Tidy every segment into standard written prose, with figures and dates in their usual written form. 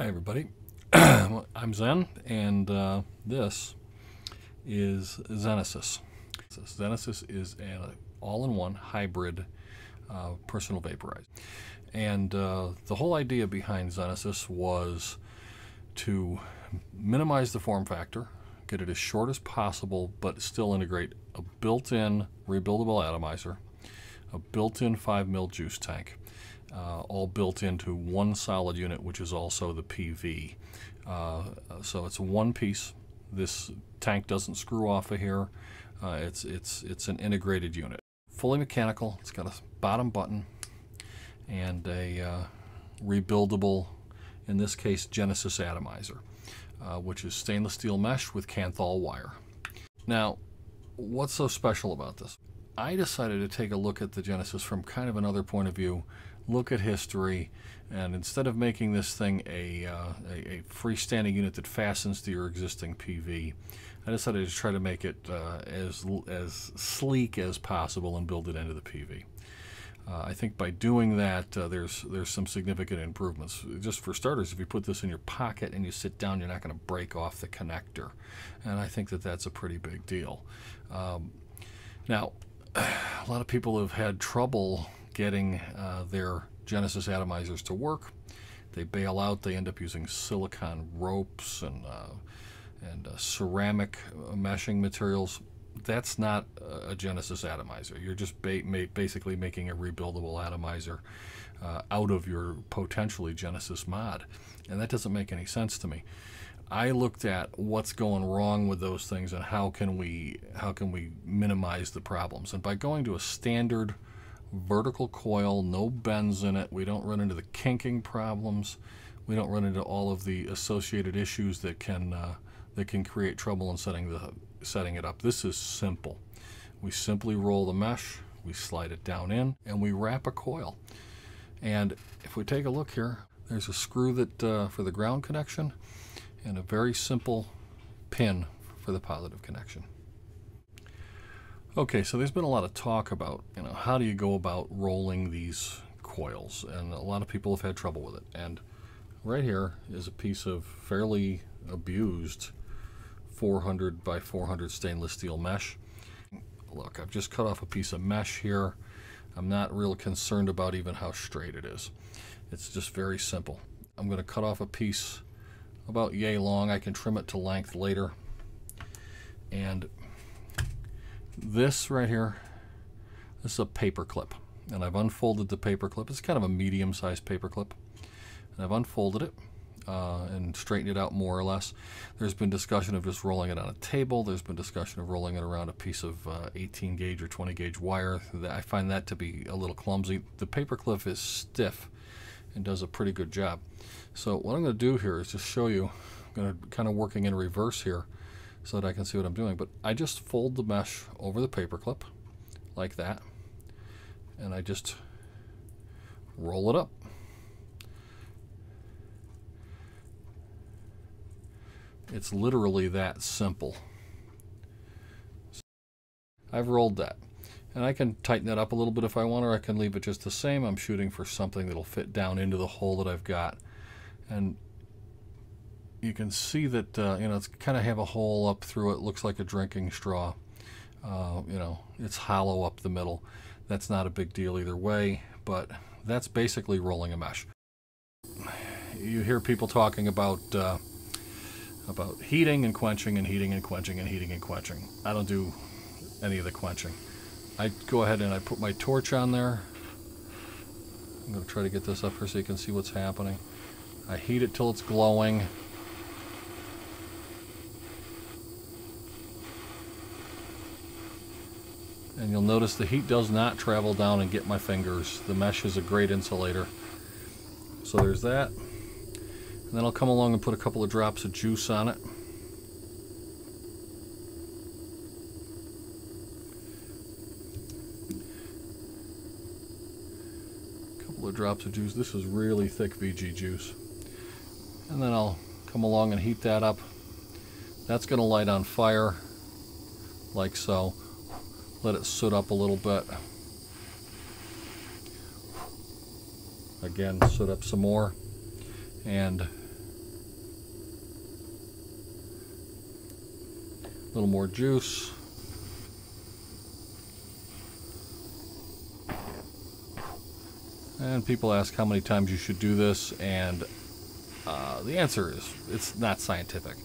Hi everybody, I'm Zen, and this is Zenesis. Zenesis is an all-in-one hybrid personal vaporizer. And the whole idea behind Zenesis was to minimize the form factor, get it as short as possible, but still integrate a built-in rebuildable atomizer, a built-in 5 ml juice tank, all built into one solid unit, which is also the PV. So it's one piece. This tank doesn't screw off of here. It's an integrated unit, fully mechanical. It's got a bottom button and a rebuildable, in this case, Zenesis atomizer, which is stainless steel mesh with Kanthal wire. Now, what's so special about this? I decided to take a look at the Zenesis from kind of another point of view, look at history, and instead of making this thing a freestanding unit that fastens to your existing PV, I decided to try to make it as sleek as possible and build it into the PV. I think by doing that, there's some significant improvements. Just for starters, if you put this in your pocket and you sit down, you're not going to break off the connector, and I think that that's a pretty big deal. Now, a lot of people have had trouble getting their Zenesis atomizers to work. They bail out. They end up using silicone ropes and ceramic meshing materials. That's not a Zenesis atomizer. You're just basically making a rebuildable atomizer out of your potentially Zenesis mod, and that doesn't make any sense to me. I looked at what's going wrong with those things and how can we minimize the problems. And by going to a standard vertical coil, no bends in it, we don't run into the kinking problems. We don't run into all of the associated issues that can create trouble in setting it up. This is simple. We simply roll the mesh, we slide it down in, and we wrap a coil. And if we take a look here, there's a screw that for the ground connection, and a very simple pin for the positive connection. Okay, so there's been a lot of talk about, how do you go about rolling these coils, and a lot of people have had trouble with it. And right here is a piece of fairly abused 400 by 400 stainless steel mesh. Look, I've just cut off a piece of mesh here. I'm not real concerned about even how straight it is. It's just very simple. I'm going to cut off a piece about yay long. I can trim it to length later. And this right here, this is a paper clip, and I've unfolded the paper clip. It's kind of a medium-sized paper clip, and I've unfolded it and straightened it out more or less. There's been discussion of just rolling it on a table. There's been discussion of rolling it around a piece of 18 gauge or 20 gauge wire. I find that to be a little clumsy. The paper clip is stiff and does a pretty good job. So what I'm going to do here is just show you. I'm going to kind of working in reverse here so that I can see what I'm doing. But I just fold the mesh over the paper clip like that, and I just roll it up. It's literally that simple. I've rolled that. And I can tighten it up a little bit if I want, or I can leave it just the same. I'm shooting for something that'll fit down into the hole that I've got. And you can see that, it's kind of have a hole up through it. Looks like a drinking straw. It's hollow up the middle. That's not a big deal either way, but that's basically rolling a mesh. You hear people talking about heating and quenching and heating and quenching and heating and quenching. I don't do any of the quenching. I go ahead and I put my torch on there. I'm going to try to get this up here so you can see what's happening. I heat it till it's glowing. And you'll notice the heat does not travel down and get my fingers. The mesh is a great insulator. So there's that. And then I'll come along and put a couple of drops of juice on it. Drops of juice. This is really thick VG juice. And then I'll come along and heat that up. That's going to light on fire like so. Let it soot up a little bit. Again, soot up some more. And A little more juice. And people ask how many times you should do this, and the answer is it's not scientific.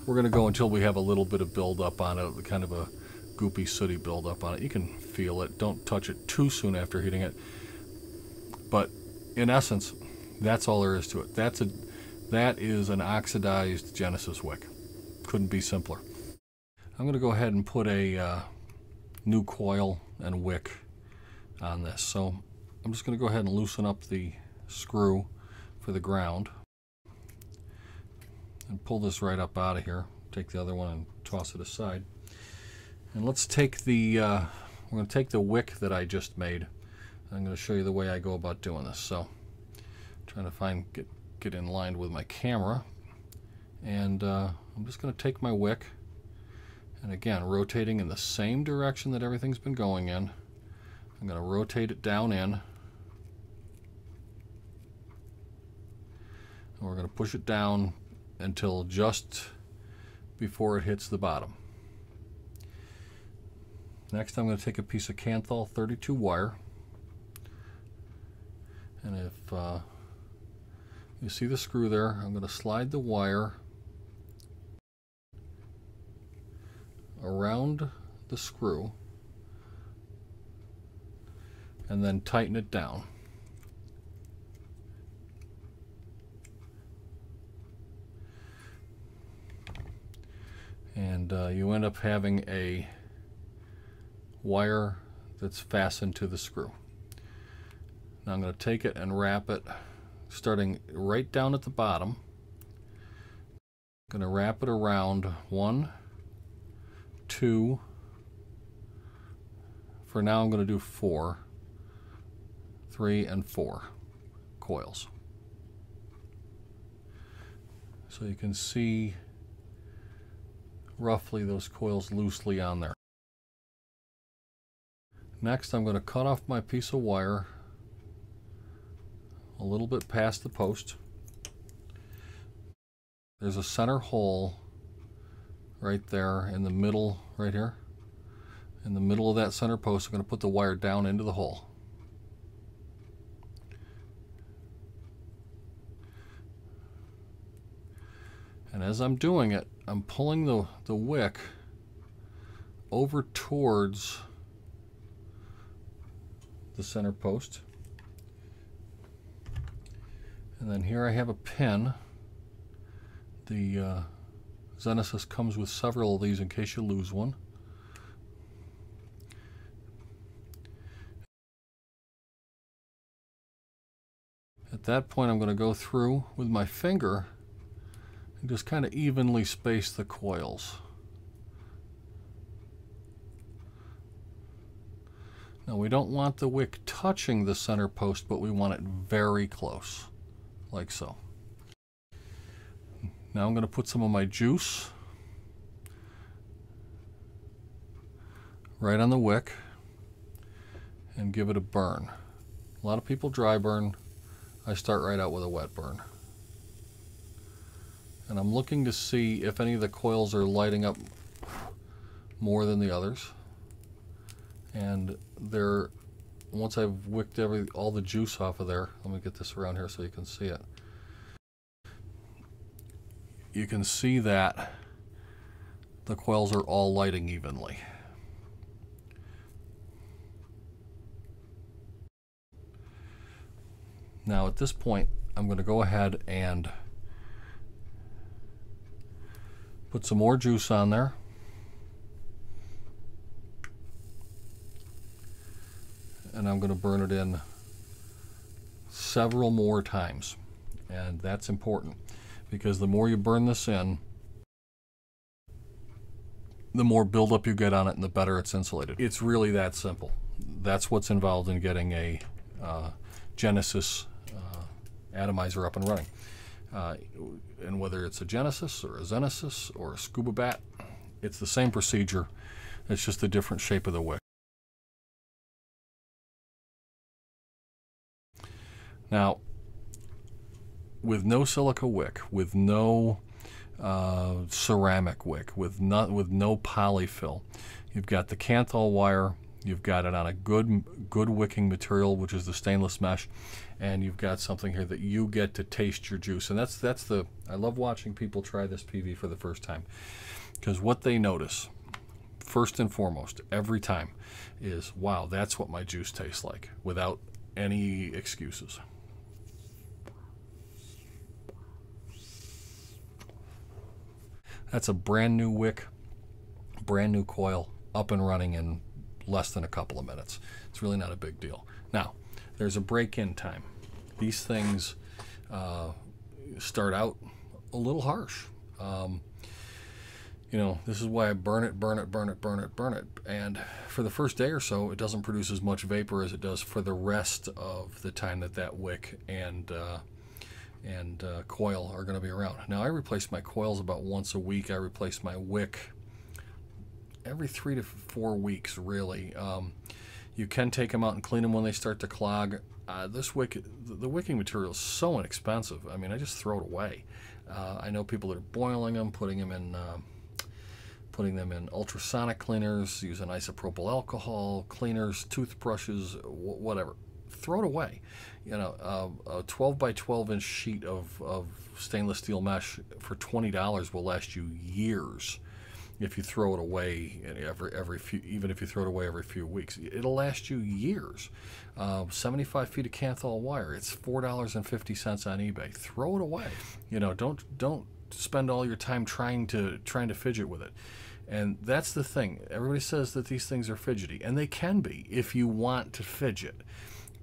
We're going to go until we have a little bit of buildup on it, kind of a goopy, sooty buildup on it. You can feel it. Don't touch it too soon after heating it. But in essence, that's all there is to it. That is an oxidized Genesis wick. Couldn't be simpler. I'm going to go ahead and put a new coil and wick on this. So I'm just going to go ahead and loosen up the screw for the ground and pull this right up out of here. Take the other one and toss it aside. And let's take the, we're going to take the wick that I just made. I'm going to show you the way I go about doing this. So trying to get in line with my camera. And I'm just going to take my wick, and again, rotating in the same direction that everything's been going in. I'm going to rotate it down in. And we're going to push it down until just before it hits the bottom. Next, I'm going to take a piece of Kanthal 32 wire, and if you see the screw there, I'm going to slide the wire around the screw and then tighten it down. And you end up having a wire that's fastened to the screw. Now I'm going to take it and wrap it starting right down at the bottom. I'm going to wrap it around 1, 2, for now I'm going to do 4, 3, and 4 coils. So you can see roughly those coils loosely on there. Next, I'm going to cut off my piece of wire a little bit past the post. There's a center hole right there in the middle, right here. In the middle of that center post, I'm going to put the wire down into the hole. And as I'm doing it, I'm pulling the wick over towards the center post. And then here I have a pin. The Zenesis comes with several of these in case you lose one. At that point, I'm going to go through with my finger and just kind of evenly space the coils. Now, we don't want the wick touching the center post, but we want it very close, like so. Now I'm going to put some of my juice right on the wick and give it a burn. A lot of people dry burn. I start right out with a wet burn. And I'm looking to see if any of the coils are lighting up more than the others. And they're, once I've wicked all the juice off of there, let me get this around here so you can see it. You can see that the coils are all lighting evenly. Now at this point, I'm going to go ahead and put some more juice on there. And I'm going to burn it in several more times. And that's important, because the more you burn this in, the more buildup you get on it and the better it's insulated. It's really that simple. That's what's involved in getting a Genesis atomizer up and running. And whether it's a Genesis or a Zenesis or a Scuba Bat, it's the same procedure. It's just a different shape of the wick. Now, with no silica wick, with no ceramic wick with no polyfill. You've got the Kanthal wire. You've got it on a good wicking material, which is the stainless mesh, and you've got something here that you get to taste your juice. And that's the I love watching people try this PV for the first time, because what they notice first and foremost every time is, wow, that's what my juice tastes like, without any excuses. That's a brand new wick, brand new coil, up and running in less than a couple of minutes. It's really not a big deal. Now, there's a break-in time. These things start out a little harsh. You know, this is why I burn it. And for the first day or so, it doesn't produce as much vapor as it does for the rest of the time that wick and coil are going to be around. Now, I replace my coils about once a week. I replace my wick every 3 to 4 weeks, really. You can take them out and clean them when they start to clog. The wicking material is so inexpensive. I mean, I just throw it away. I know people that are boiling them, putting them in ultrasonic cleaners, using isopropyl alcohol cleaners, toothbrushes, whatever. Throw it away. You know, a 12 by 12 inch sheet of stainless steel mesh for $20 will last you years. If you throw it away even if you throw it away every few weeks, it'll last you years. 75 feet of Kanthal wire, it's $4.50 on eBay. Throw it away. You know, don't spend all your time trying to fidget with it. And that's the thing. Everybody says that these things are fidgety, and they can be if you want to fidget.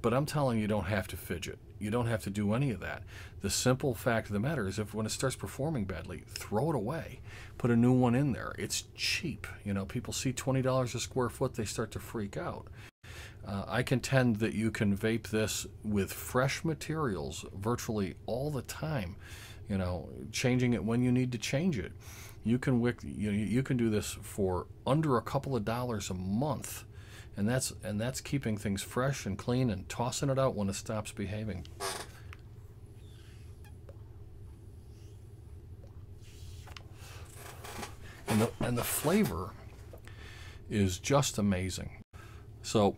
But I'm telling you, you don't have to fidget. You don't have to do any of that. The simple fact of the matter is, when it starts performing badly, throw it away. Put a new one in there. It's cheap. You know, people see $20 a square foot, they start to freak out. I contend that you can vape this with fresh materials virtually all the time. You know, changing it when you need to change it. You can you can do this for under a couple of dollars a month. And that's keeping things fresh and clean and tossing it out when it stops behaving. And the flavor is just amazing. So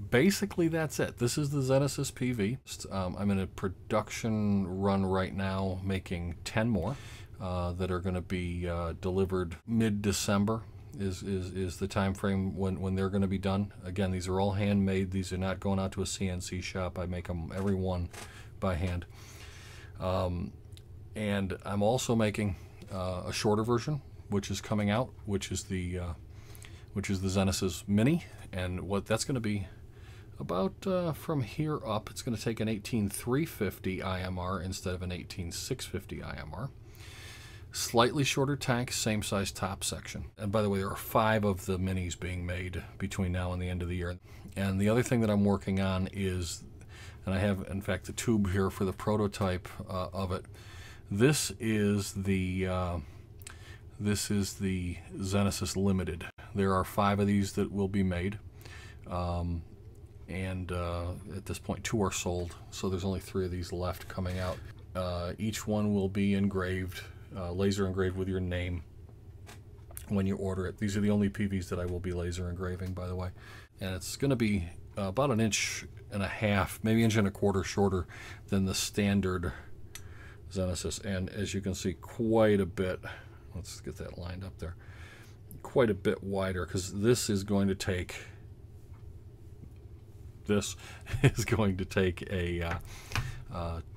basically that's it. This is the Zenesis PV. I'm in a production run right now, making 10 more that are going to be delivered mid-December. Is the time frame when they're going to be done. Again, these are all handmade. These are not going out to a CNC shop. I make them, every one, by hand. And I'm also making a shorter version, which is coming out, which is the Zenesis Mini, and what that's going to be about from here up. It's going to take an 18350 IMR instead of an 18650 IMR. Slightly shorter tank, same size top section. And by the way, there are 5 of the minis being made between now and the end of the year. And the other thing that I'm working on is, and I have in fact the tube here for the prototype of it. This is the Zenesis Limited. There are 5 of these that will be made. And at this point 2 are sold, so there's only 3 of these left coming out. Each one will be engraved, laser engraved with your name when you order it. These are the only PVs that I will be laser engraving, by the way. And it's going to be about 1.5 inches, maybe 1.25 inches shorter than the standard Zenesis. And as you can see, quite a bit, let's get that lined up there, quite a bit wider, because this is going to take a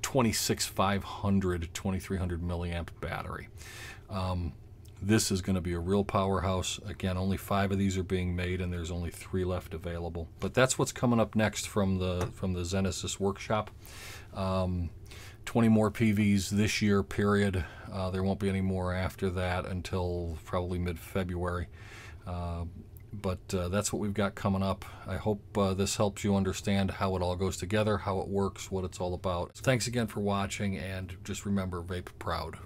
26500 2300 milliamp battery. This is going to be a real powerhouse. Again, only 5 of these are being made, and there's only 3 left available. But that's what's coming up next from the Zenesis workshop. 20 more PVs this year, period. There won't be any more after that until probably mid-February. But that's what we've got coming up. I hope this helps you understand how it all goes together, how it works, what it's all about. Thanks again for watching, and just remember, vape proud.